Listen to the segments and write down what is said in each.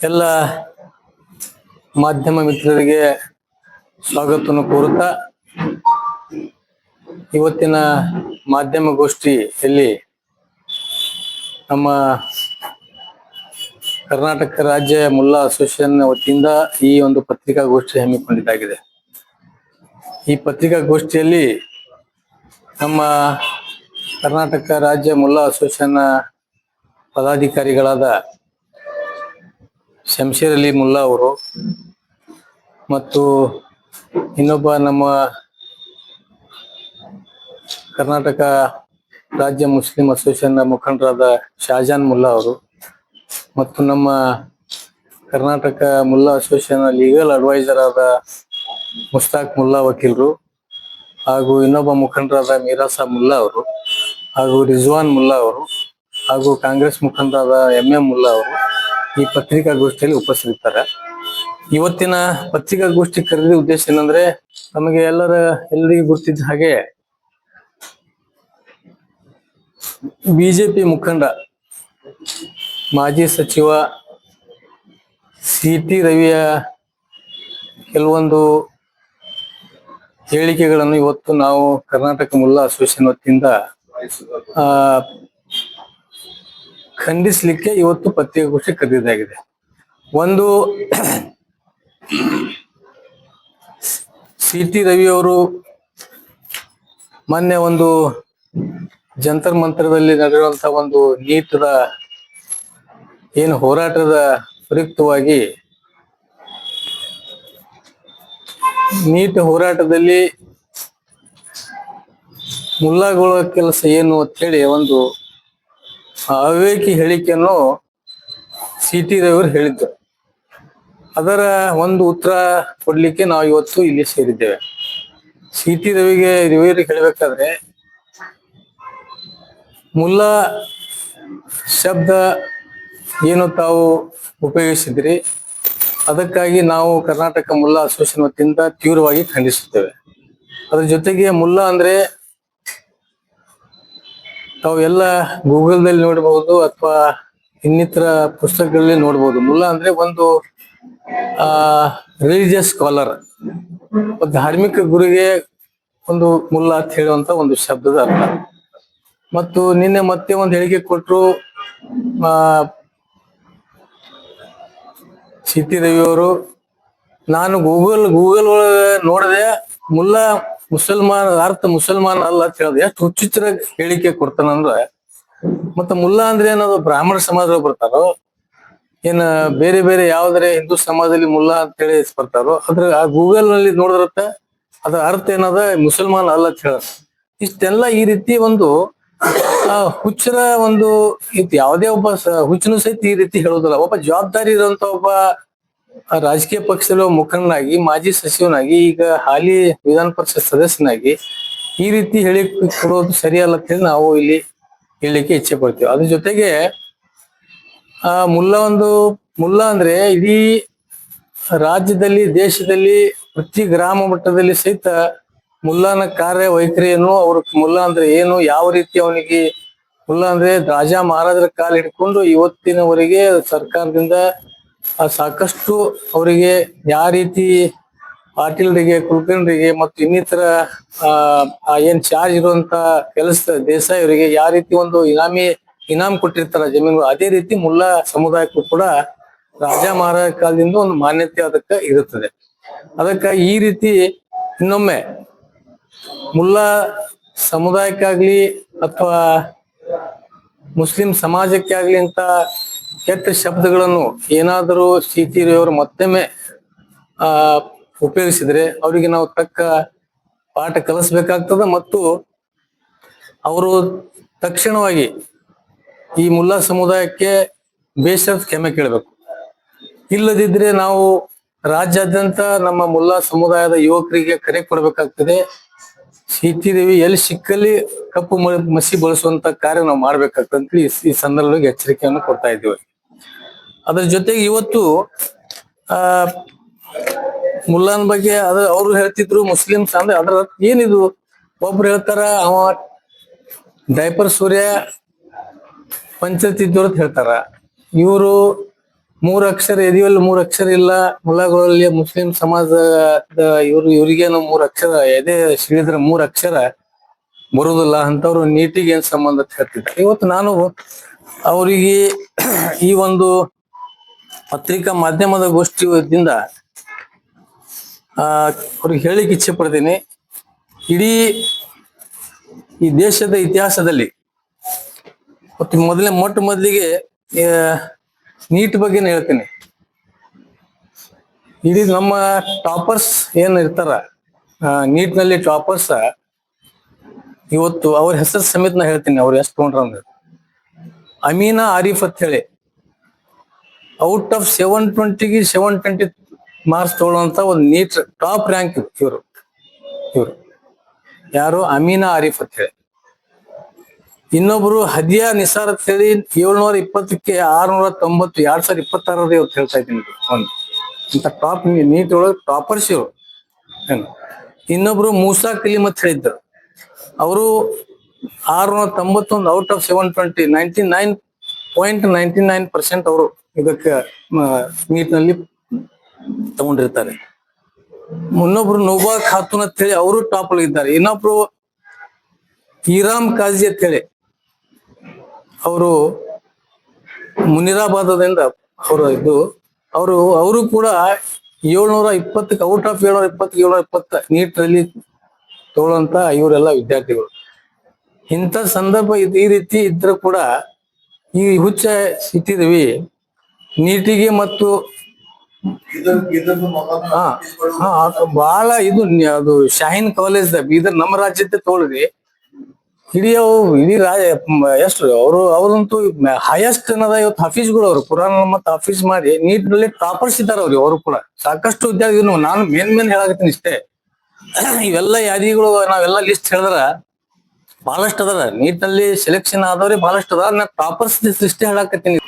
ಎಲ್ಲ ಮಾಧ್ಯಮ ಮಿತ್ರರಿಗೆ ಸ್ವಾಗತವನ್ನು ಕೋರುತ್ತಾ ಇವತ್ತಿನ ಮಾಧ್ಯಮ ಗೋಷ್ಠಿಯಲ್ಲಿ ನಮ್ಮ ಕರ್ನಾಟಕ ರಾಜ್ಯ ಮುಲ್ಲಾ ಅಸೋಸಿಯೇಷನ್ ವತಿಯಿಂದ ಈ ಒಂದು ಪತ್ರಿಕಾಗೋಷ್ಠಿ ಹಮ್ಮಿಕೊಂಡಿದ್ದಾಗಿದೆ. ಈ ಪತ್ರಿಕಾಗೋಷ್ಠಿಯಲ್ಲಿ ನಮ್ಮ ಕರ್ನಾಟಕ ರಾಜ್ಯ ಮುಲ್ಲಾ ಅಸೋಸಿಯೇಷನ್ ಪದಾಧಿಕಾರಿಗಳಾದ ಶಂಷೇರ್ ಅಲಿ ಮುಲ್ಲಾ ಅವರು ಮತ್ತು ಇನ್ನೊಬ್ಬ ನಮ್ಮ ಕರ್ನಾಟಕ ರಾಜ್ಯ ಮುಸ್ಲಿಂ ಅಸೋಸಿಯೇಷನ್ ಮುಖಂಡರಾದ ಶಾಜಾನ್ ಮುಲ್ಲಾ ಅವರು ಮತ್ತು ನಮ್ಮ Karnataka Mulla association legal adviser ಆದ ಮುಸ್ತಾಕ್ ಮುಲ್ಲಾ ವಕೀಲರು ಹಾಗೂ ಇನ್ನೊಬ್ಬ ಮುಖಂಡರಾದ ಮೀರಾಸಾ ಮುಲ್ಲಾ ಅವರು ಹಾಗೂ ರಿಜ್ವಾನ್ ಮುಲ್ಲಾ ಅವರು ಹಾಗೂ ಕಾಂಗ್ರೆಸ್ ಮುಖಂಡರಾದ ಎಂ ಮುಲ್ಲಾ ಅವರು ಈ ಪತ್ರಿಕಾಗೋಷ್ಠಿಯಲ್ಲಿ ಉಪಸ್ಥಿತರಿದ್ದಾರೆ. ಇವತ್ತಿನ ಪತ್ರಿಕಾಗೋಷ್ಠಿ ಕರೆದ ಉದ್ದೇಶ ಏನಂದ್ರೆ, ನಮಗೆ ಎಲ್ಲರಿಗೂ ಗೊತ್ತಿದ್ದ ಹಾಗೆ ಬಿಜೆಪಿ ಮುಖಂಡ ಮಾಜಿ ಸಚಿವ ಸಿ.ಟಿ. ರವಿಯ ಕೆಲವೊಂದು ಹೇಳಿಕೆಗಳನ್ನು ಇವತ್ತು ನಾವು ಕರ್ನಾಟಕ ಮುಲ್ಲಾ ಅಸೋಸಿಯೇಷನ್ ವತಿಯಿಂದ ಖಂಡಿಸಲಿಕ್ಕೆ ಇವತ್ತು ಪತ್ರಿಕಾಗೋಷ್ಠಿ ಕರೆದಿದ್ದಾಗಿದೆ. ಒಂದು, ಸಿ.ಟಿ. ರವಿ ಅವರು ಮೊನ್ನೆ ಒಂದು ಜಂತರ್ ಮಂತ್ರದಲ್ಲಿ ನಡೆಯುವಂತಹ ಒಂದು ನೀಟದ ಏನು ಹೋರಾಟದ ಪ್ರಯುಕ್ತವಾಗಿ ನೀಟ್ ಹೋರಾಟದಲ್ಲಿ ಮುಲ್ಲಾಗಳ ಕೆಲಸ ಏನು ಅಂತ ಹೇಳಿ ಒಂದು ಅವಿವೇಕಿ ಹೇಳಿಕೆಯನ್ನು ಸಿ.ಟಿ. ರವಿ ಅವರು ಹೇಳಿದ್ದರು. ಅದರ ಒಂದು ಉತ್ತರ ಕೊಡ್ಲಿಕ್ಕೆ ನಾವು ಇವತ್ತು ಇಲ್ಲಿ ಸೇರಿದ್ದೇವೆ. ಸಿ.ಟಿ. ರವಿಗೆ ಹೇಳಬೇಕಾದ್ರೆ, ಮುಲ್ಲಾ ಶಬ್ದ ಏನು ತಾವು ಉಪಯೋಗಿಸಿದ್ರಿ, ಅದಕ್ಕಾಗಿ ನಾವು ಕರ್ನಾಟಕ ಮುಲ್ಲಾ ಅಸೋಸಿಯೇಷನ್ ವತಿಯಿಂದ ತೀವ್ರವಾಗಿ ಖಂಡಿಸುತ್ತೇವೆ. ಅದ್ರ ಜೊತೆಗೆ ಮುಲ್ಲಾ ಅಂದ್ರೆ ತಾವು ಎಲ್ಲ ಗೂಗಲ್ದಲ್ಲಿ ನೋಡಬಹುದು ಅಥವಾ ಇನ್ನಿತರ ಪುಸ್ತಕಗಳಲ್ಲಿ ನೋಡಬಹುದು. ಮುಲ್ಲಾ ಅಂದ್ರೆ ಒಂದು ರಿಲಿಜಿಯಸ್ ಸ್ಕಾಲರ್, ಧಾರ್ಮಿಕ ಗುರುಗೆ ಒಂದು ಮುಲ್ಲಾ ಅಂತ ಹೇಳುವಂತ ಒಂದು ಶಬ್ದದ ಅರ್ಥ. ಮತ್ತು ನಿನ್ನೆ ಮತ್ತೆ ಒಂದು ಹೇಳಿಕೆ ಕೊಟ್ಟರು ಸಿ.ಟಿ. ರವಿ ಅವರು, ನಾನು ಗೂಗಲ್ ಒಳಗೆ ನೋಡಿದೆ, ಮುಲ್ಲಾ ಮುಸಲ್ಮಾನ್ ಅಲ್ಲ ಅಂತ ಹೇಳಿದೆ. ಎಷ್ಟು ಹುಚ್ಚುಚ್ಚರ ಹೇಳಿಕೆ ಕೊಡ್ತಾನಂದ್ರ, ಮತ್ತ ಮುಲ್ಲಾ ಅಂದ್ರೆ ಏನದು ಬ್ರಾಹ್ಮಣ ಸಮಾಜದೊಳಗೆ ಬರ್ತಾರೋ ಏನ ಬೇರೆ ಬೇರೆ ಯಾವ್ದಾರೆ ಹಿಂದೂ ಸಮಾಜದಲ್ಲಿ ಮುಲ್ಲಾ ಅಂತ ಹೇಳಿ ಬರ್ತಾರೋ, ಅದ್ರ ಆ ಗೂಗಲ್ ನಲ್ಲಿ ನೋಡಿದ್ರತ್ತ ಅದ್ರ ಅರ್ಥ ಏನದ ಮುಸಲ್ಮಾನ್ ಅಲ್ಲ ಅಂತ ಹೇಳ. ಇಷ್ಟೆಲ್ಲ ಈ ರೀತಿ ಒಂದು ಹುಚ್ಚರ ಒಂದು ಯಾವುದೇ ಒಬ್ಬ ಹುಚ್ಚನು ಸಹಿತ ಈ ರೀತಿ ಹೇಳೋದಿಲ್ಲ. ಒಬ್ಬ ಜವಾಬ್ದಾರಿ ಇರುವಂತ ಒಬ್ಬ ರಾಜಕೀಯ ಪಕ್ಷದ ಮುಖಂಡನಾಗಿ, ಮಾಜಿ ಸಚಿವನಾಗಿ, ಈಗ ಹಾಲಿ ವಿಧಾನ ಪರಿಷತ್ ಸದಸ್ಯನಾಗಿ ಈ ರೀತಿ ಹೇಳಿ ಕೊಡೋದು ಸರಿಯಲ್ಲ ಅಂತ ಹೇಳಿ ನಾವು ಇಲ್ಲಿ ಹೇಳಲಿಕ್ಕೆ ಇಚ್ಛೆ ಪಡ್ತೀವಿ. ಅದ್ರ ಜೊತೆಗೆ ಮುಲ್ಲಾ ಅಂದ್ರೆ ಇಡೀ ರಾಜ್ಯದಲ್ಲಿ, ದೇಶದಲ್ಲಿ ಪ್ರತಿ ಗ್ರಾಮ ಮಟ್ಟದಲ್ಲಿ ಸಹಿತ ಮುಲ್ಲಾನ ಕಾರ್ಯ ವೈಖರಿಯನ್ನು, ಅವ್ರ ಮುಲ್ಲಾ ಅಂದ್ರೆ ಏನು, ಯಾವ ರೀತಿ ಅವನಿಗೆ ಮುಲ್ಲಾ ಅಂದ್ರೆ ರಾಜ ಮಹಾರಾಜರ ಕಾಲ ಹಿಡ್ಕೊಂಡು ಇವತ್ತಿನವರೆಗೆ ಸರ್ಕಾರದಿಂದ ಸಾಕಷ್ಟು ಅವರಿಗೆ ಯಾವ ರೀತಿ ಪಾಟೀಲ್ರಿಗೆ, ಕುಲಕರ್ಣಿರಿಗೆ ಮತ್ತು ಇನ್ನಿತರ ಏನ್ ಚಾರ್ಜ್ ಇರುವಂತ ಕೆಲಸ ದೇಸಾಯಿ ಅವರಿಗೆ ಯಾವ ರೀತಿ ಒಂದು ಇನಾಮ್ ಕೊಟ್ಟಿರ್ತಾರ ಜಮೀನು, ಅದೇ ರೀತಿ ಮುಲ್ಲಾ ಸಮುದಾಯಕ್ಕೂ ಕೂಡ ರಾಜ ಮಹಾರಾಜ ಕಾಲದಿಂದ ಒಂದು ಮಾನ್ಯತೆ ಅದಕ್ಕೆ ಇರುತ್ತದೆ. ಅದಕ್ಕ ಈ ರೀತಿ ಇನ್ನೊಮ್ಮೆ ಮುಲ್ಲಾ ಸಮುದಾಯಕ್ಕಾಗ್ಲಿ ಅಥವಾ ಮುಸ್ಲಿಂ ಸಮಾಜಕ್ಕೆ ಆಗ್ಲಿ ಅಂತ ಕೆಟ್ಟ ಶಬ್ದಗಳನ್ನು ಏನಾದರೂ ಸಿ.ಟಿ. ರವಿ ಅವರು ಮತ್ತೊಮ್ಮೆ ಉಪಯೋಗಿಸಿದ್ರೆ ಅವರಿಗೆ ನಾವು ತಕ್ಕ ಪಾಠ ಕಲಿಸ್ಬೇಕಾಗ್ತದ. ಮತ್ತು ಅವರು ತಕ್ಷಣವಾಗಿ ಈ ಮುಲ್ಲಾ ಸಮುದಾಯಕ್ಕೆ ಬೇಸರದ ಕ್ಷಮೆ ಕೇಳಬೇಕು. ಇಲ್ಲದಿದ್ರೆ ನಾವು ರಾಜ್ಯಾದ್ಯಂತ ನಮ್ಮ ಮುಲ್ಲಾ ಸಮುದಾಯದ ಯುವಕರಿಗೆ ಕರೆ ಕೊಡಬೇಕಾಗ್ತದೆ. ಸಿ.ಟಿ. ರವಿ ಎಲ್ಲಿ ಸಿಕ್ಕಲ್ಲಿ ಕಪ್ಪು ಮಸಿ ಬಳಸುವಂತ ಕಾರ್ಯ ನಾವು ಮಾಡ್ಬೇಕಾಗ್ತಂತ ಈ ಸಂದರ್ಭದಲ್ಲಿ ಎಚ್ಚರಿಕೆಯನ್ನು ಕೊಡ್ತಾ ಇದ್ದೀವಿ. ಅದ್ರ ಜೊತೆಗೆ ಇವತ್ತು ಮುಲ್ಲಾನ್ ಬಗ್ಗೆ ಅವ್ರು ಹೇಳ್ತಿದ್ರು ಮುಸ್ಲಿಮ್ಸ್ ಅಂದ್ರೆ ಅದ್ರ ಏನಿದು, ಒಬ್ರು ಹೇಳ್ತಾರ ಅವ ಡೈಪರ್ ಸೂರ್ಯ ಪಂಚತಿದ್ದೂರ್ ಅಂತ ಹೇಳ್ತಾರ. ಇವರು 3 ಅಕ್ಷರ ಎದೆಯಲ್ಲಿ 3 ಅಕ್ಷರ ಇಲ್ಲ, ಮುಲ್ಲಾಗಳಲ್ಲಿ ಮುಸ್ಲಿಂ ಸಮಾಜದ ಇವ್ರಿಗೇನು 3 ಅಕ್ಷರ ಎದೆ ಸಿಡಿದ್ರೆ 3 ಅಕ್ಷರ ಬರುದಿಲ್ಲ ಅಂತವ್ರು ನೀಟಿಗೆ ಏನ್ ಸಂಬಂಧ ಅಂತ ಹೇಳ್ತಿದ್ರು. ಇವತ್ತು ನಾನು ಅವರಿಗೆ ಈ ಒಂದು ಪತ್ರಿಕಾ ಮಾಧ್ಯಮದ ಗೋಷ್ಠಿಯಿಂದ ಅವ್ರಿಗೆ ಹೇಳಿಕ್ ಇಚ್ಛೆ ಪಡ್ತೀನಿ. ಇಡೀ ಈ ದೇಶದ ಇತಿಹಾಸದಲ್ಲಿ ಮತ್ತು ಮೊಟ್ಟ ಮೊದಲಿಗೆ ನೀಟ್ ಬಗ್ಗೆನೇ ಹೇಳ್ತೀನಿ. ಇಡೀ ನಮ್ಮ ಟಾಪರ್ಸ್ ಏನ್ ಇರ್ತಾರ, ನೀಟ್ನಲ್ಲಿ ಟಾಪರ್ಸ್, ಇವತ್ತು ಅವ್ರ ಹೆಸರು ಸಮೇತ ನಾ ಹೇಳ್ತೀನಿ ಅವ್ರು ಎಷ್ಟು ತೊಗೊಂಡ್ರ ಅಂದ್ರೆ. ಅಮೀನಾ ಆರಿಫ್ ಅಂತ ಹೇಳಿ ಔಟ್ ಆಫ್ 720ಗೆ 720 ಮಾರ್ಕ್ಸ್ ತಗೊಳ್ಳುವಂತ ಒಂದು ನೀಟ್ ಟಾಪ್ ರ್ಯಾಂಕ್ ಇವರು ಯಾರು? ಅಮೀನಾ ಆರಿಫ್ ಅಂತ ಹೇಳಿ. ಇನ್ನೊಬ್ರು ಹದಿಯಾ ನಿಸಾರ್ ಅಂತ ಹೇಳಿ 720ಕ್ಕೆ 690, 2026 ಇವತ್ತು ಹೇಳ್ತಾ ಇದ್ದೀನಿ. ಒಂದು ಇಂತ ಟಾಪ್ ನೀಟ್ ಒಳಗೆ ಟಾಪರ್ಸ್ ಇವರು. ಇನ್ನೊಬ್ರು ಮೂಸಾ ಕಲೀಮ್ ಅಂತ ಹೇಳಿದ್ರು, ಅವರು 691 ಔಟ್ ಆಫ್ 720, 99.99% ಅವರು ಇದಕ್ಕೆ ನೀಟ್ನಲ್ಲಿ ತಗೊಂಡಿರ್ತಾರೆ. ಇನ್ನೊಬ್ರು ನೋಬಾ ಖಾತೂನ್ ಅಂತ ಹೇಳಿ ಅವರು ಟಾಪ್ ಅಲ್ಲಿ ಇದ್ದಾರೆ. ಇನ್ನೊಬ್ರು ಈರಾಮ್ ಕಾಜಿ ಅಂತ ಹೇಳಿ ಅವರು ಮುನಿರಾಬಾದದಿಂದ ಅವರು ಕೂಡ 720 ಔಟ್ ಆಫ್ 720 ನೀಟ್ನಲ್ಲಿ ತಗೊಳ್ಳಂತ ಇವರೆಲ್ಲ ವಿದ್ಯಾರ್ಥಿಗಳು. ಇಂಥ ಸಂದರ್ಭ ಈ ರೀತಿ ಇದ್ರೂ ಕೂಡ ಈ ಹುಚ್ಚ ಸಿಕ್ಕಿದ್ವಿ ನೀಟಿಗೆ ಮತ್ತು ಬಹಳ ಇದು ಅದು ಶಾಹೀನ್ ಕಾಲೇಜ್ ಬೀದರ್ ನಮ್ಮ ರಾಜ್ಯದ ತಗೊಳ್ರಿ. ಇಡೀ ಎಷ್ಟು ಅವ್ರಂತೂ ಹೈಯೆಸ್ಟ್ ಅನ್ನದ ಇವತ್ತು ಹಾಫೀಸ್ಗಳು ಅವರು ಕುರಾನ್ ಮತ್ತೆ ಹಾಫೀಸ್ ಮಾಡಿ ನೀಟ್ನಲ್ಲಿ ಟಾಪರ್ಸ್ ಇದ್ದಾರೆ ಅವರು ಕೂಡ. ಸಾಕಷ್ಟು ವಿದ್ಯಾರ್ಥಿಗಳು ನಾನು ಮೇನ್ ಹೇಳಾಕತ್ತೀನಿ ಇಷ್ಟೇ. ಇವೆಲ್ಲ ಯಾದಿಗಳು ನಾವೆಲ್ಲ ಲಿಸ್ಟ್ ಹೇಳಿದ್ರ ಬಹಳಷ್ಟು ಅದಾರ. ನೀಟ್ನಲ್ಲಿ ಸೆಲೆಕ್ಷನ್ ಆದವ್ರೆ ಬಹಳಷ್ಟು ಅದಾರ. ನಾ ಟಾಪರ್ಸ್ ಲಿಸ್ಟ್ ಹೇಳಾಕತ್ತೀನಿ.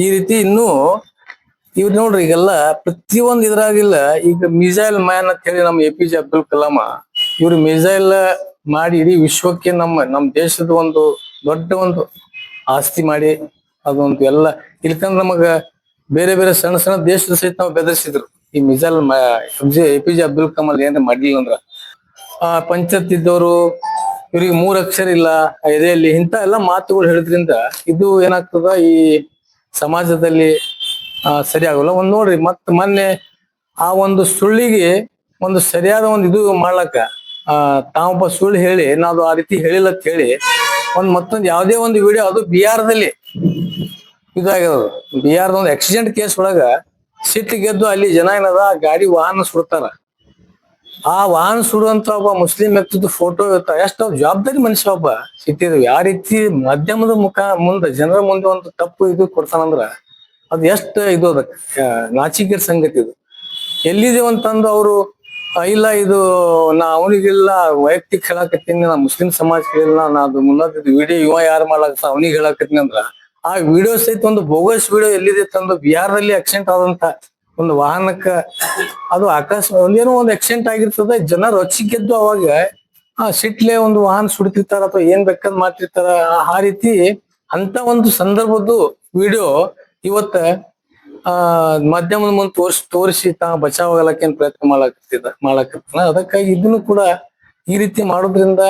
ಈ ರೀತಿ ಇನ್ನೂ ಇವ್ ನೋಡ್ರಿ ಈಗೆಲ್ಲ ಪ್ರತಿಯೊಂದು ಇದ್ರಾಗಿಲ್ಲ. ಈಗ ಮಿಸೈಲ್ ಮ್ಯಾನ್ ಅಂತ ಹೇಳಿ ನಮ್ಮ APJ ಅಬ್ದುಲ್ ಕಲಾಂ ಇವ್ರು ಮಿಸೈಲ್ ಮಾಡಿ ಇಡೀ ವಿಶ್ವಕ್ಕೆ ನಮ್ಮ ದೇಶದ ಒಂದು ದೊಡ್ಡ ಒಂದು ಆಸ್ತಿ ಮಾಡಿ ಅದೊಂದು ಎಲ್ಲ ಇಲ್ಕಂದ್ರೆ ನಮಗ ಬೇರೆ ಸಣ್ಣ ದೇಶದ ಸಹಿತ ನಾವು ಬೆದರಿಸಿದ್ರು. ಈ ಮಿಸೈಲ್ APJ ಅಬ್ದುಲ್ ಕಲಾಂ ಏನ್ರ ಮಾಡ್ಲಿಲ್ಲ ಅಂದ್ರ ಪಂಚಾಯತ್ ಇವ್ರಿಗೆ 3 ಅಕ್ಷರ ಇಲ್ಲ ಎದೆಯಲ್ಲಿ ಇಂತ ಎಲ್ಲ ಮಾತುಗಳು ಹೇಳಿದ್ರಿಂದ ಇದು ಏನಾಗ್ತದ ಈ ಸಮಾಜದಲ್ಲಿ ಸರಿ ಆಗೋಲ್ಲ. ಒಂದ್ ನೋಡ್ರಿ ಮೊನ್ನೆ ಆ ಒಂದು ಸುಳ್ಳಿಗೆ ಒಂದು ಸರಿಯಾದ ಒಂದು ಇದು ಮಾಡ್ಲಕ್ಕ ತಾವೊಬ್ಬ ಸುಳ್ಳು ಹೇಳಿ ನಾವು ಆ ರೀತಿ ಹೇಳಿಲ್ಲ ಅಂತ ಹೇಳಿ ಮತ್ತೊಂದು ಯಾವುದೇ ಒಂದು ವಿಡಿಯೋ ಅದು ಬಿಹಾರದಲ್ಲಿ ಇದಾಗಿರೋದು. ಬಿಹಾರದ ಒಂದು ಆಕ್ಸಿಡೆಂಟ್ ಕೇಸ್ ಒಳಗ ಸಿಟ್ಟು ಗೆದ್ದು ಅಲ್ಲಿ ಜನ ಏನದ ಗಾಡಿ ವಾಹನ ಸುಡ್ತಾರ. ಆ ವಾಹನ ಸುಡುವಂತ ಒಬ್ಬ ಮುಸ್ಲಿಂ ವ್ಯಕ್ತಿದ್ದು ಫೋಟೋ ಇರ್ತಾರ. ಎಷ್ಟು ಜವಾಬ್ದಾರಿ ಮನುಷ್ಯ ಒಬ್ಬ ಸಿಟ್ಟಿದ್ವಿ. ಯಾವ ರೀತಿ ಮಾಧ್ಯಮದ ಮುಂದೆ ಜನರ ಮುಂದೆ ಒಂದು ತಪ್ಪು ಇದು ಕೊಡ್ತಾನಂದ್ರ ಅದು ಎಷ್ಟು ಇದು ಅದಕ್ಕೆ ನಾಚಿಕೆಯ ಸಂಗತಿ. ಇದು ಎಲ್ಲಿದೆ ಅಂತಂದು ಅವರು ಇಲ್ಲ ಇದು ನಾ ಅವನಿಗಿಲ್ಲ ವೈಯಕ್ತಿಕ ಹೇಳಾಕತ್ತೀನಿ, ನಾ ಮುಸ್ಲಿಂ ಸಮಾಜಕ್ಕಿಲ್ಲ, ನಾ ಅದು ಮುನ್ನದ ವಿಡಿಯೋ ಯಾರು ಮಾಡ್ಲಾಕ ಅವನಿಗೆ ಹೇಳಾಕತ್ತೀನಿ ಅಂದ್ರ ಆ ವಿಡಿಯೋ ಸಹಿತ ಒಂದು ಬೋಗಸ್ ವಿಡಿಯೋ ಎಲ್ಲಿದೆ ತಂದು ಬಿಹಾರದಲ್ಲಿ ಆಕ್ಸಿಡೆಂಟ್ ಆದಂತ ಒಂದು ವಾಹನಕ್ಕ ಅದು ಒಂದೇನೋ ಒಂದು ಆಕ್ಸಿಡೆಂಟ್ ಆಗಿರ್ತದ. ಜನ ರೊಚ್ಚಿಗೆದ್ದು ಅವಾಗ ಸಿಟ್ಲೆ ಒಂದು ವಾಹನ ಸುಡ್ತಿರ್ತಾರ ಅಥವಾ ಏನ್ ಬೇಕಾದ್ ಮಾಡ್ತಿರ್ತಾರ. ಆ ರೀತಿ ಅಂತ ಒಂದು ಸಂದರ್ಭದ್ದು ವಿಡಿಯೋ ಇವತ್ತ ಮಾಧ್ಯಮದ ಮುಂದೆ ತೋರಿಸಿ ತಾ ಬಚಾವ್ ಆಗಲಕ್ಕೇನ್ ಪ್ರಯತ್ನ ಮಾಡಾಕತ್ತಾನ. ಅದಕ್ಕಾಗಿ ಇದನ್ನು ಕೂಡ ಈ ರೀತಿ ಮಾಡೋದ್ರಿಂದ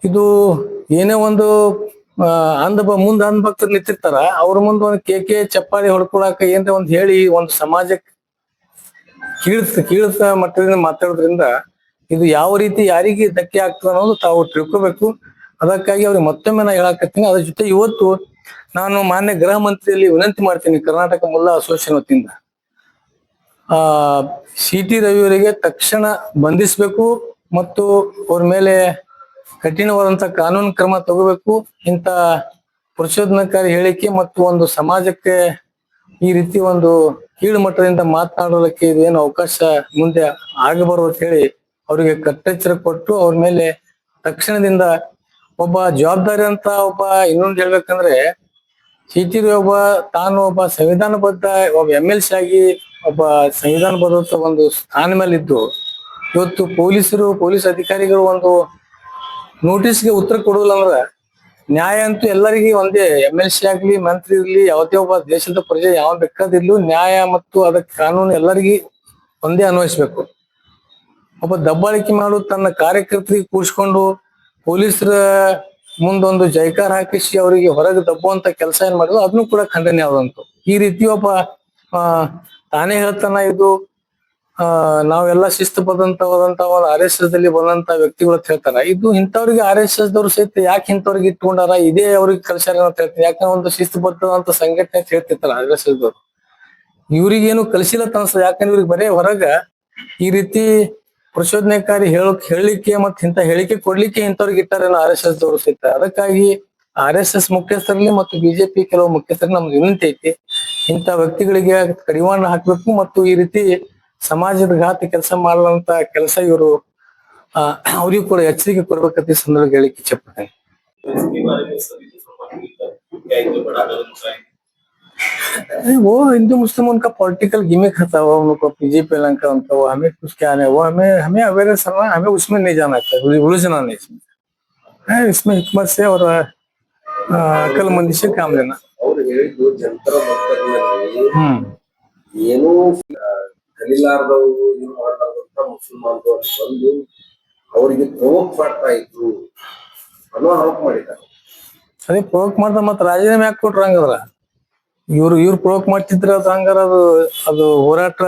ಇದು ಏನೇ ಒಂದು ಮುಂದ್ ಅಂಧಭಕ್ತರು ನಿಂತಿರ್ತಾರ, ಅವ್ರ ಮುಂದೆ ಒಂದು ಕೇಕೆ ಚಪ್ಪಾಳಿ ಹೊಡ್ಕೊಳಕ ಏನ್ರ ಒಂದ್ ಹೇಳಿ ಒಂದು ಸಮಾಜಕ್ಕೆ ಕೀಳ್ತ ಮಟ್ಟದಿಂದ ಮಾತಾಡೋದ್ರಿಂದ ಇದು ಯಾವ ರೀತಿ ಯಾರಿಗೆ ಧಕ್ಕೆ ಆಗ್ತದ ಅನ್ನೋದು ತಾವು ತಿಳ್ಕೊಬೇಕು. ಅದಕ್ಕಾಗಿ ಅವ್ರಿಗೆ ಮತ್ತೊಮ್ಮೆ ನಾ ಹೇಳಾಕತ್ತೀನಿ. ಅದ್ರ ಜೊತೆ ಇವತ್ತು ನಾನು ಮಾನ್ಯ ಗೃಹ ಮಂತ್ರಿಯಲ್ಲಿ ವಿನಂತಿ ಮಾಡ್ತೀನಿ, ಕರ್ನಾಟಕ ಮುಲ್ಲಾ ಅಸೋಸಿಯೇಷನ್ ವತಿಯಿಂದ CT ರವಿ ಅವರಿಗೆ ತಕ್ಷಣ ಬಂಧಿಸ್ಬೇಕು ಮತ್ತು ಅವ್ರ ಮೇಲೆ ಕಠಿಣವಾದಂತ ಕಾನೂನು ಕ್ರಮ ತಗೋಬೇಕು. ಇಂತ ಪ್ರಚೋದನಕಾರಿ ಹೇಳಿಕೆ ಮತ್ತು ಒಂದು ಸಮಾಜಕ್ಕೆ ಈ ರೀತಿ ಒಂದು ಕೀಳು ಮಟ್ಟದಿಂದ ಮಾತನಾಡೋದಕ್ಕೆ ಇದೇನು ಅವಕಾಶ ಮುಂದೆ ಆಗಬಾರದು ಅಂತ ಹೇಳಿ ಅವರಿಗೆ ಕಟ್ಟೆಚ್ಚರ ಕೊಟ್ಟು ಅವ್ರ ಮೇಲೆ ತಕ್ಷಣದಿಂದ ಒಬ್ಬ ಜವಾಬ್ದಾರಿ ಅಂತ ಒಬ್ಬ ಇನ್ನೊಂದು ಹೇಳ್ಬೇಕಂದ್ರೆ CT ತಾನು ಒಬ್ಬ ಸಂವಿಧಾನಬದ್ಧ ಒಬ್ಬ MLC ಆಗಿ ಒಬ್ಬ ಸಂವಿಧಾನಬದ್ಧ ಒಂದು ಸ್ಥಾನ ಮೇಲೆ ಇದ್ದು ಇವತ್ತು ಪೊಲೀಸ್ ಅಧಿಕಾರಿಗಳು ಒಂದು ನೋಟಿಸ್ಗೆ ಉತ್ತರ ಕೊಡುದಿಲ್ಲ ಅಂದ್ರ ನ್ಯಾಯ ಅಂತೂ ಎಲ್ಲರಿಗೂ ಒಂದೇ, MLC ಆಗ್ಲಿ ಮಂತ್ರಿ ಇರ್ಲಿ ಯಾವತ್ತೇ ಒಬ್ಬ ದೇಶದ ಪ್ರಜೆ ಯಾವ ಬೇಕಾದಿರ್ಲು ನ್ಯಾಯ ಮತ್ತು ಅದಕ್ಕೆ ಕಾನೂನು ಎಲ್ಲರಿಗೂ ಒಂದೇ ಅನ್ವಯಿಸ್ಬೇಕು. ಒಬ್ಬ ದಬ್ಬಾಳಿಕೆ ಮಾಡು ತನ್ನ ಕಾರ್ಯಕರ್ತರಿಗೆ ಕೂರಿಸ್ಕೊಂಡು ಪೊಲೀಸರ ಮುಂದೊಂದು ಜೈಕಾರ ಹಾಕಿಸಿ ಅವರಿಗೆ ಹೊರಗೆ ದಬ್ಬುವಂತ ಕೆಲಸ ಏನ್ ಮಾಡಿದ್ರು ಅದನ್ನು ಕೂಡ ಖಂಡನೆ ಆದಂತು. ಈ ರೀತಿ ಒಬ್ಬ ಆ ತಾನೇ ಹೇಳ್ತಾನ ಇದು ನಾವೆಲ್ಲ ಶಿಸ್ತುಬದ್ಧವಾದಂತ RSS ದಲ್ಲಿ ಬಂದಂತ ವ್ಯಕ್ತಿಗಳು ಅಂತ ಹೇಳ್ತಾರ. ಇದು ಇಂಥವ್ರಿಗೆ RSS ದವ್ರು ಸಹಿತ ಯಾಕೆ ಇಂಥವ್ರಿಗೆ ಇಟ್ಕೊಂಡಾರ, ಇದೇ ಅವ್ರಿಗೆ ಕಲ್ಸ್ಯಾರ ಅಂತ ಹೇಳ್ತೀನಿ. ಯಾಕಂದ್ರೆ ಒಂದು ಶಿಸ್ತುಬದ್ಧವಂತ ಸಂಘಟನೆ ಅಂತ ಹೇಳ್ತಿರ್ತಾರ RSS ದವ್ರು. ಇವ್ರಿಗೇನು ಕಲಿಸಿಲ್ಲ ಅನ್ಸ್ತದೆ. ಯಾಕಂದ್ರೆ ಇವ್ರಿಗೆ ಬರೇ ಹೊರಗ ಈ ರೀತಿ ಪ್ರಚೋದನೆಕಾರಿ ಹೇಳಿಕೆ ಮತ್ತೆ ಇಂಥ ಹೇಳಿಕೆ ಕೊಡ್ಲಿಕ್ಕೆ ಇಂಥವ್ರಿಗೆ ಇಟ್ಟಾರೇನೋ RSS ದವ್ರು ಸಹಿತ. ಅದಕ್ಕಾಗಿ RSS ಮುಖ್ಯಸ್ಥರಲ್ಲಿ ಮತ್ತು ಬಿಜೆಪಿ ಕೆಲವು ಮುಖ್ಯಸ್ಥರಲ್ಲಿ ನಮ್ಗೆ ವಿನಂತಿ ಐತಿ, ಇಂಥ ವ್ಯಕ್ತಿಗಳಿಗೆ ಕಡಿವಾಣ ಹಾಕ್ಬೇಕು ಮತ್ತು ಈ ರೀತಿ ಸಮಾಜದ ಘಾತ ಕೆಲಸ ಮಾಡಲಂತ ಕೆಲಸ ಇವರು ಅವ್ರಿಗೂ ಕೂಡ ಎಚ್ಚರಿಕೆ ಕೊಡ್ಬೇಕಂತ ಈ ಸಂದರ್ಭ ಹೇಳಿಕೆ ಇಚ್ಛೆ ಪಡ್ತೇನೆ. वो हिंदू मुस्लिम उनका पॉलिटिकल गिमिक था, वो उनको बीजेपी लंका उनका वो हमें कुछ क्या नहीं, वो हमें अवेयरनेस करना, हमें उसमें नहीं जाना चाहिए, उलझना नहीं इसमें है, इसमें हिकमत से और अक्लमंदी से काम लेना. ಅವ್ರು ಹೇಳಿದ್ದು ಜಂತರ ಮಂತರದಲ್ಲಿ ಏನು ಕಲಿಲಾರ್ದವರು ಏನು ಮಾಡಲಾರ್ದಂತ ಮುಸಲ್ಮಾನರು ಬಂದು ಅವರಿಗೆ ಪ್ರವೋಕ್ ಮಾಡ್ತಾ ಇದ್ರು ಅನ್ನೋ ಆರೋಪ ಮಾಡಿದ್ದಾರೆ. ಸರಿ, ಪ್ರವೋಕ್ ಮಾಡ್ದ ಮತ್ ರಾಜೀನಾಮೆ ಯಾಕೆ ಕೊಟ್ರ ಹಂಗದ್ರ? ಇವ್ರು ಪ್ರವೋಕ್ ಮಾಡ್ತಿದ್ರ ಅದು ಹಂಗಾರ ಅದು ಹೋರಾಟ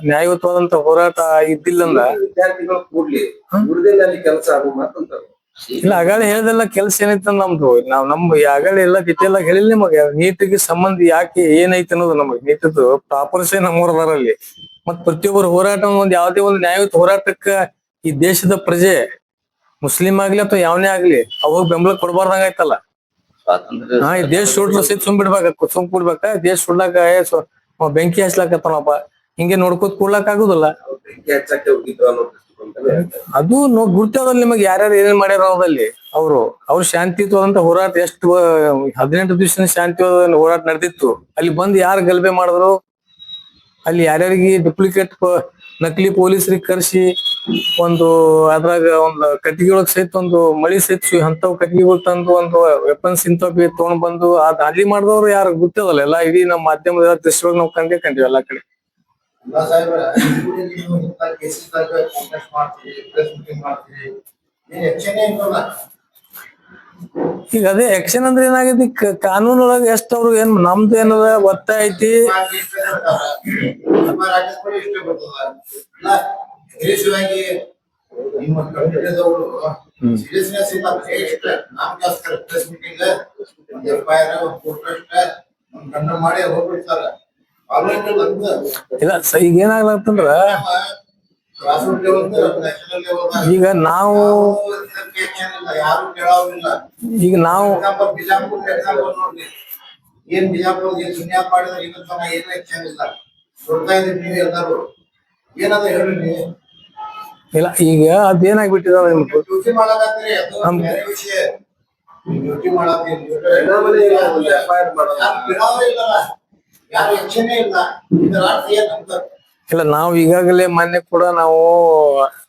ನ್ಯಾಯಯುತವಾದಂತ ಹೋರಾಟ ಇದ್ದಿಲ್ಲ ಅಂದ್ರ ವಿದ್ಯಾರ್ಥಿಗಳು ಕೂಡ್ಲಿ ಇವ್ರದೇ ಅಲ್ಲಿ ಕೆಲಸ ಅದು ಮಾತಂತಾರ. ಇಲ್ಲ, ಆಗಾಳೆ ಹೇಳ್ದೆಲ್ಲ ಕೆಲ್ಸ ಏನೈತ ನಮ್ದು, ನಮ್ ಆಗಾಳೆ ಎಲ್ಲ ಡಿಟೇಲ್ ಆಗಿ ಹೇಳಿಲ್ಲ ನಿಮಗೆ. ನೀಟಿಗೆ ಸಂಬಂಧ ಯಾಕೆ ಏನೈತೆ ಅನ್ನೋದು ನಮಗೆ ನೀಟದ್ದು ಪ್ರಾಪರ್ಸೇ ನಮ್ಮೂರದಾರಲ್ಲಿ. ಮತ್ ಪ್ರತಿಯೊಬ್ಬರು ಹೋರಾಟ ಒಂದ್ ಯಾವ್ದೇ ಒಂದು ನ್ಯಾಯಯುತ ಹೋರಾಟಕ್ಕ ಈ ದೇಶದ ಪ್ರಜೆ ಮುಸ್ಲಿಂ ಆಗ್ಲಿ ಅಥವಾ ಯಾವನೇ ಆಗ್ಲಿ ಅವಾಗ ಬೆಂಬಲ ಕೊಡ್ಬಾರ್ದಂಗಾಯ್ತಲ್ಲ. ಈ ದೇಶ ಸುಡ್ಲು ಸಹಿತ ಸುಮ್ ಕೂಡ್ಬೇಕ. ದೇಶ ಸುಡ್ಲಾಕ ಬೆಂಕಿ ಹಚ್ಲಾಕತ್ತಾನಪ್ಪ, ಹಿಂಗೆ ನೋಡ್ಕೋತ ಕೂಡ್ಲಾಕ್ ಆಗುದಿಲ್ಲ. ಅದು ಗುರ್ತದಲ್ಲಿ ನಿಮಗೆ ಯಾರ್ಯಾರು ಏನೇನ್ ಮಾಡ್ಯಾರ ಅನ್ನೋದಲ್ಲಿ ಅವ್ರು ಶಾಂತಿಯುತವಾದಂತ ಹೋರಾಟ ಎಷ್ಟು 18 ದಿವಸ ಶಾಂತಿಯುತ ಹೋರಾಟ ನಡೆದಿತ್ತು. ಅಲ್ಲಿ ಬಂದು ಯಾರು ಗಲಭೆ ಮಾಡಿದ್ರು, ಅಲ್ಲಿ ಯಾರ್ಯಾರಿಗೆ ಡುಪ್ಲಿಕೇಟ್ ನಕಲಿ ಪೊಲೀಸರಿಗೆ ಕರ್ಸಿ ಒಂದು ಅದ್ರಾಗ ಒಂದು ಕಟ್ಟಿಗೆಗಳಿಗೆ ಸಹಿತ ಒಂದು ಮಳಿ ಸಹಿತ ಅಂತವ್ ಕಟ್ಟಿಗೆಗಳು ತಂದು ಒಂದು ವೆಪನ್ಸ್ ಇಂಥವ್ ತಗೊಂಡ್ ಬಂದು ಅಲ್ಲಿ ಮಾಡಿದವ್ರು ಯಾರು ಗೊತ್ತದಲ್ಲ. ಎಲ್ಲ ಇಡೀ ನಮ್ಮ ಮಾಧ್ಯಮದ ದೃಶ್ಯವಾಗಿ ನಾವು ಕಂಡಿವಿ ಎಲ್ಲಾ ಕಡೆ. ಈಗ ಅದೇ ಆಕ್ಷನ್ ಅಂದ್ರೆ ಏನಾಗೈತಿ, ಕಾನೂನೊಳಗ ಎಷ್ಟ್ ಅವ್ರು ಏನ್ ನಮ್ದು ಏನದ ಒತ್ತಾಯ ಐತಿ. ಇಲ್ಲ, ಈಗ ಏನಾಗ್ಲತ್ತಂದ್ರ ಈಗ ನಾವು ಏನ್ ಬಿಜಾಪುರ ದುನಿಯಾ ಮಾಡಿದ್ರೆ ಈಗ ಏನು ಆಕ್ಷನ್ ಇಲ್ಲ, ಕೊಡ್ತಾ ಇದ್ರಿ ನೀವು ಎಲ್ಲರೂ ಏನದ ಹೇಳಿ. ಇಲ್ಲ, ಈಗ ಅದೇನಾಗ್ಬಿಟ್ಟಿದ ಡ್ಯೂಟಿ ಮಾಡಕತ್ರಿ, ಅದು ಬೇರೆ ವಿಷಯ. ಡ್ಯೂಟಿ ಮಾಡತ್ತೀರಿ, ಯಾರು ಆಕ್ಷನ್ ಇಲ್ಲ, ಇದರ ಅರ್ಥ ಏನಂತ. ಇಲ್ಲ, ನಾವು ಈಗಾಗಲೇ ಮೊನ್ನೆ ಕೂಡ ನಾವು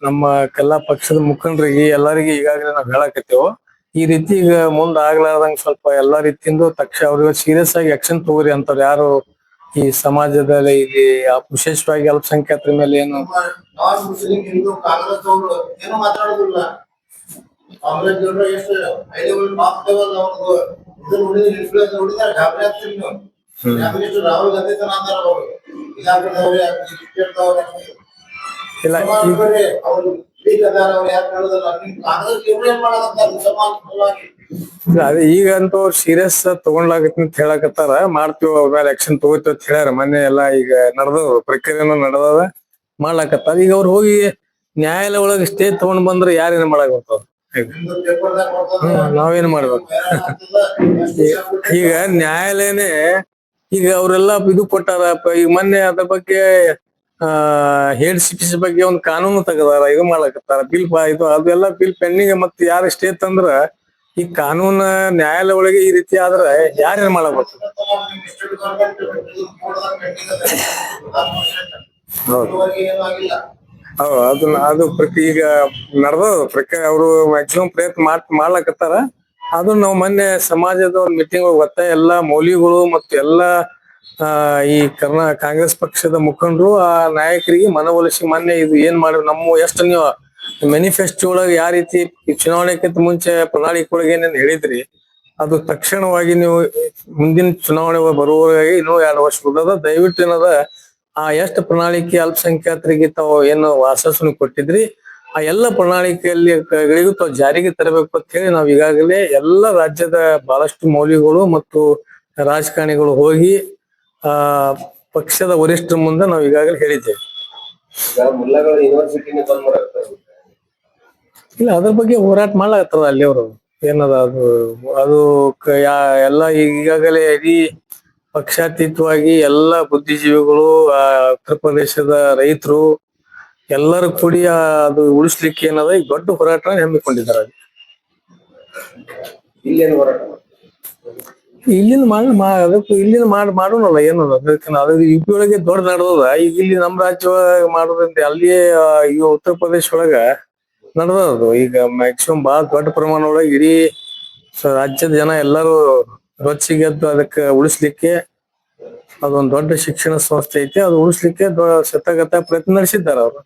ನಮ್ಮ ಎಲ್ಲಾ ಪಕ್ಷದ ಮುಖಂಡರಿಗೆ ಎಲ್ಲರಿಗೆ ಈಗಾಗಲೇ ನಾವ್ ಹೇಳಕತ್ತೇವು, ಈ ರೀತಿ ಈಗ ಮುಂದ್ ಆಗ್ಲಾರ್ದಂಗ ಸ್ವಲ್ಪ ಎಲ್ಲಾ ರೀತಿಯಿಂದ ತಕ್ಷಣ ಅವ್ರಿಗೆ ಸೀರಿಯಸ್ ಆಗಿ ಆಕ್ಷನ್ ತಗೋರಿ ಅಂತವ್ರು ಯಾರು ಈ ಸಮಾಜದಲ್ಲಿ ಇಲ್ಲಿ ವಿಶೇಷವಾಗಿ ಅಲ್ಪಸಂಖ್ಯಾತರ ಮೇಲೆ ಏನು ನಾನ್ ಮುಸ್ಲಿಂ ಹಿಂದೂ ಕಾಂಗ್ರೆಸ್ ಅವರು ಏನು ಮಾತಾಡೋದಿಲ್ಲ. ಕಾಂಗ್ರೆಸ್ ಜನರು ಎಷ್ಟು ಐಡಿಯಾಗಳು ಮಾತಾಡೋಲ್ಲ, ಅವ್ರದ್ದು ಇದನ್ನ ನೋಡಿದ್ರೆ ಇನ್ಫ್ಲೂಯೆನ್ಸ್ ನೋಡಿದ್ರೆ ಗಾಬರಿ ಆಗ್ತೀರಿ ನೀವು. ರಾಹುಲ್ ಗಾಂಧಿ ತರ ಅಂತಾರ ಅವರು, ಇಲಾಖೆದವ್ರೆ ಇಲ್ಲ ಅವ್ರು ಯಾರು ಹೇಳೋದಲ್ಲ. ನಿಮ್ ಕಾಂಗ್ರೆಸ್ ಇವ್ರು ಏನ್ ಮಾಡಕಂತಾರೆ ಮುಸಲ್ಮಾನ್ ಸಲುವಾಗಿ? ಅದೇ ಈಗಂತೂ ಸೀರಿಯಸ್ ತಗೊಂಡ್ಲಾಗತ್ತ ಅಂತ ಹೇಳಕತ್ತಾರ, ಮಾಡ್ತೀವಿ ಅವ್ರ ಮೇಲೆ ಆಕ್ಷನ್ ತಗೋತೀವಿ ಅಂತ ಹೇಳ್ಯಾರ. ಮೊನ್ನೆ ಎಲ್ಲಾ ಈಗ ನಡೆದವ ಪ್ರಕ್ರಿಯೆನ ನಡೆದವ ಮಾಡ್ಲಾಕತ್ತಾರ. ಈಗ ಅವ್ರು ಹೋಗಿ ನ್ಯಾಯಾಲಯ ಒಳಗೆ ಸ್ಟೇ ತಗೊಂಡ್ ಬಂದ್ರೆ ಯಾರೇನ್ ಮಾಡಕ್ ಬರ್ತಾವ? ನಾವೇನ್ ಮಾಡ್ಬೇಕು? ಈಗ ನ್ಯಾಯಾಲಯನೇ ಈಗ ಅವ್ರೆಲ್ಲಾ ಇದು ಕೊಟ್ಟಾರ. ಈಗ ಮೊನ್ನೆ ಅದ್ರ ಬಗ್ಗೆ ಹೇಡ್ ಸಿಕ್ಕಿಸ್ ಬಗ್ಗೆ ಒಂದು ಕಾನೂನು ತೆಗದಾರ, ಇದು ಮಾಡ್ಲಕತ್ತಾರ ಬಿಲ್ ಇದು ಅದೆಲ್ಲ ಬಿಲ್ ಪೆಂಡಿಂಗ್. ಮತ್ತೆ ಯಾರು ಸ್ಟೇ ತಂದ್ರ ಈ ಕಾನೂನ ನ್ಯಾಯಾಲಯ ಒಳಗೆ ಈ ರೀತಿ ಆದ್ರ ಯಾರೇನ್ ಮಾಡಬೇಕು? ಈಗ ನಡೆದ ಅವರು ಮ್ಯಾಕ್ಸಿಮಮ್ ಪ್ರಯತ್ನ ಮಾಡ್ಲಕತ್ತಾರ. ಅದು ನಾವು ಮೊನ್ನೆ ಸಮಾಜದ ಒಂದು ಮೀಟಿಂಗ್ ಒತ್ತಾಯ ಎಲ್ಲಾ ಮೌಲ್ಯಗಳು ಮತ್ತು ಎಲ್ಲಾ ಈ ಕಾಂಗ್ರೆಸ್ ಪಕ್ಷದ ಮುಖಂಡರು ಆ ನಾಯಕರಿಗೆ ಮನವೊಲಿಸಿ ಮೊನ್ನೆ ಇದು ಏನ್ ಮಾಡಿ ನಮ್ಮ ಎಷ್ಟು ನೀವು ಮ್ಯಾನಿಫೆಸ್ಟೋ ಒಳಗೆ ಯಾವ ರೀತಿ ಚುನಾವಣೆಕ್ಕಿಂತ ಮುಂಚೆ ಪ್ರಣಾಳಿಕೆ ಒಳಗೆ ಏನೇನ್ ಹೇಳಿದ್ರಿ ಅದು ತಕ್ಷಣವಾಗಿ ನೀವು ಮುಂದಿನ ಚುನಾವಣೆ ಬರುವಾಗ ಇನ್ನೂ 2 ವರ್ಷ ಉಳಿದ ದಯವಿಟ್ಟು ಏನದ ಆ ಎಷ್ಟು ಪ್ರಣಾಳಿಕೆ ಅಲ್ಪಸಂಖ್ಯಾತರಿಗೆ ತಾವು ಏನು ಆಶ್ವಾಸನೆ ಕೊಟ್ಟಿದ್ರಿ ಆ ಎಲ್ಲ ಪ್ರಣಾಳಿಕೆಯಲ್ಲಿ ಗಳಿಗೂ ತಾವು ಜಾರಿಗೆ ತರಬೇಕು ಅಂತ ಹೇಳಿ ನಾವ್ ಈಗಾಗಲೇ ಎಲ್ಲ ರಾಜ್ಯದ ಬಹಳಷ್ಟು ಮೌಲ್ಯಗಳು ಮತ್ತು ರಾಜಕಾರಣಿಗಳು ಹೋಗಿ ಪಕ್ಷದ ವರಿಷ್ಠರ ಮುಂದೆ ನಾವು ಈಗಾಗಲೇ ಹೇಳಿದ್ದೇವೆ. ಈಗ ಮುಲ್ಲಗಳು ಯೂನಿವರ್ಸಿಟಿನ ಬಂದ್ ಮಾಡಾಕತ್ತಾರ. ಇಲ್ಲ, ಅದ್ರ ಬಗ್ಗೆ ಹೋರಾಟ ಮಾಡ್ಲಾಗತ್ತದ ಅಲ್ಲಿ ಅವರು ಏನದ ಅದು ಎಲ್ಲ ಈಗಾಗಲೇ ಇಡೀ ಪಕ್ಷಾತೀತವಾಗಿ ಎಲ್ಲ ಬುದ್ಧಿಜೀವಿಗಳು ಉತ್ತರ ಪ್ರದೇಶದ ರೈತರು ಎಲ್ಲರೂ ಕೂಡಿ ಅದು ಉಳಿಸ್ಲಿಕ್ಕೆ ಏನದ ಈಗ ದೊಡ್ಡ ಹೋರಾಟ ಹಮ್ಮಿಕೊಂಡಿದ್ದಾರೆ. ಇಲ್ಲೇನು ಹೋರಾಟ ಇಲ್ಲಿಂದ ಮಾಡೋಣಲ್ಲ ಏನದ ಅದು ಯುಪಿ ಒಳಗೆ ದೊಡ್ಡ ನಡೆದದ. ಈಗ ಇಲ್ಲಿ ನಮ್ಮ ರಾಜ್ಯ ಮಾಡೋದಂತೆ ಅಲ್ಲಿಯೇ ಈಗ ಉತ್ತರ ಪ್ರದೇಶ ಒಳಗ ನಡೆದದು. ಈಗ ಮ್ಯಾಕ್ಸಿಮಮ್ ಬಹಳ ದೊಡ್ಡ ಪ್ರಮಾಣ ಒಳಗೆ ಇಡೀ ರಾಜ್ಯದ ಜನ ಎಲ್ಲರೂ ರೊಚ್ಚಿಗೆದ್ದು ಅದಕ್ಕೆ ಉಳಿಸ್ಲಿಕ್ಕೆ ಅದೊಂದು ದೊಡ್ಡ ಶಿಕ್ಷಣ ಸಂಸ್ಥೆ ಐತಿ, ಅದು ಉಳಿಸ್ಲಿಕ್ಕೆ ಶತಗತ ಪ್ರಯತ್ನ ನಡೆಸಿದ್ದಾರೆ ಅವರು.